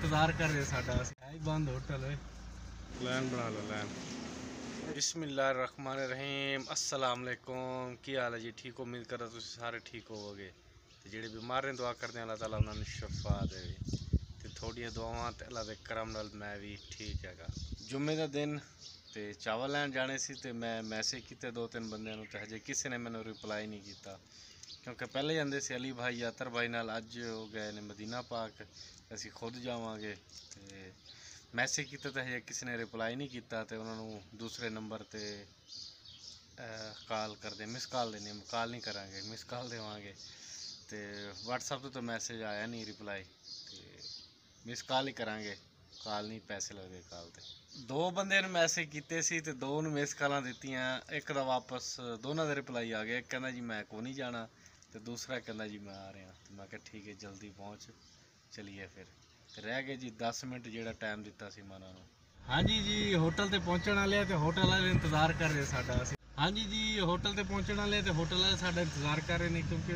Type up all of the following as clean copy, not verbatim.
इंतजार कर रहे साडा ही बंद होटल है। लैन बना लो लैन। बिस्मिल्लाहिर्रहमानिर्रहीम। अस्सलाम वालेकुम। की हाल है जी? ठीक हो? उम्मीद करा तुम सारे ठीक होवोगे। तो जेडे बीमार ने दुआ करते हैं अल्लाह ताला उन्होंने शफा दे। तो थोड़िया दुआवां ते अल्लाह दे करम नाल मैं भी ठीक हैगा। जुम्मे का दिन तो चावल लैन जाने सी ते मैं मैसेज किए 2-3 बंदियां तो हजे किसी ने मैंने रिप्लाई नहीं किया, क्योंकि पहले जाते से अली भाई यातर भाई नाल, अज हो गए ने मदीना पाक, असी खुद जावांगे। ते मैसेज किया तो हजे किसी ने रिप्लाई नहीं किया, तो उन्होंने दूसरे नंबर पर कॉल कर दे, मिस कॉल देनी, कॉल नहीं करांगे, मिस कॉल देवांगे। तो व्हाट्सएप तो मैसेज आया नहीं रिप्लाई, तो मिस कॉल ही करांगे, कॉल नहीं पैसे लगते कॉल ते। दो बंदे ने मैसेज किए सी ते दो ने मिस कॉलां दित्तियां, एक दा वापस दोनों का रिप्लाई आ गया। एक कहना जी मैं को नहीं जाना, तो दूसरा कहना जी मैं आ रहा। तो मैं कहा ठीक है जल्दी पहुँच, चलिए फिर। रह गए जी 10 मिनट जो टाइम दिता सी मैं उन्होंने। हाँ जी जी होटल ते पहुंचने वाले तो होटल वाले इंतजार कर रहे साडा। हाँ जी जी होटल ते पहुंचने वाले तो होटल वाले साडा इंतजार कर रहे हैं, क्योंकि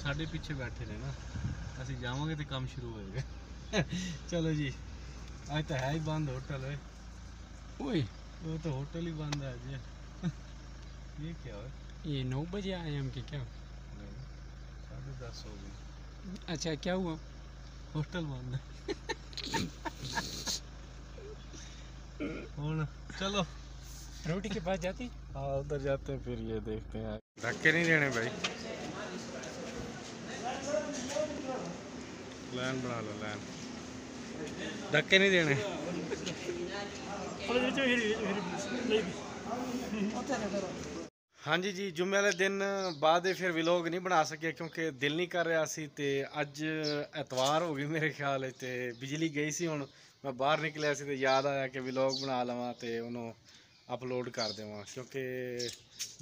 साडे पीछे बैठे ने ना, असी जावांगे तो काम शुरू होएगा। चलो जी, आज तो है ही बंद होटल है। ओए वो तो होटल ही बंद है जी। ये क्या है? ये 9 बजे आए हम कि क्या? 10:30 हो गई। अच्छा क्या हुआ? होटल बंद है। चलो रोटी के पास जाती। हाँ उधर जाते हैं, फिर ये देखते हैं। धक्के नहीं देने भाई, लैन बना लो लैन। धक्के नहीं देने। हाँ जी जी, जुम्मे वाले दिन बाद फिर व्लॉग नहीं बना सके, क्योंकि दिल नहीं कर रहा सी। ते अज एतवार हो गई मेरे ख्याल है, तो बिजली गई सी। हुण मैं बाहर निकलिया सी, तो याद आया कि व्लॉग बना लवां ते उन्होंने अपलोड कर देवां, क्योंकि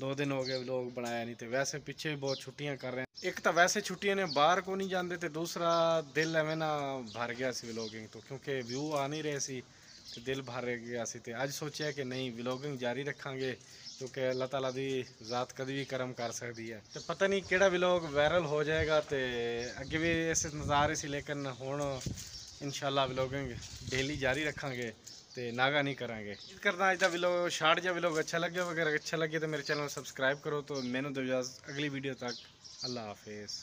2 दिन हो गए व्लॉग बनाया नहीं। तो वैसे पिछे भी बहुत छुट्टियां कर रहे हैं, एक तो वैसे छुट्टियां ने बाहर को नहीं जाते, तो दूसरा दिल एवं ना भर गया सी व्लॉगिंग तो, क्योंकि व्यू आ नहीं रहे सी, तो दिल भर गया सी। तो अज सोचा कि नहीं व्लॉगिंग जारी रखांगे, क्योंकि अल्लाह ताला दी ज़ात कभी भी करम कर सकती है। तो पता नहीं किहड़ा व्लॉग वायरल हो जाएगा, तो अगे भी इस नज़ारे से, लेकिन हुण इंशाल्लाह व्लॉगिंग डेली जारी रखांगे, तो नागा नहीं करांगे। करना अज का व्लॉग शार्ट जहा व्लॉग अच्छा लगे, अगर अच्छा लगे तो मेरे चैनल सब्सक्राइब करो। तो मैनू दो इजाज़त, अगली वीडियो तक अल्लाह हाफिज़।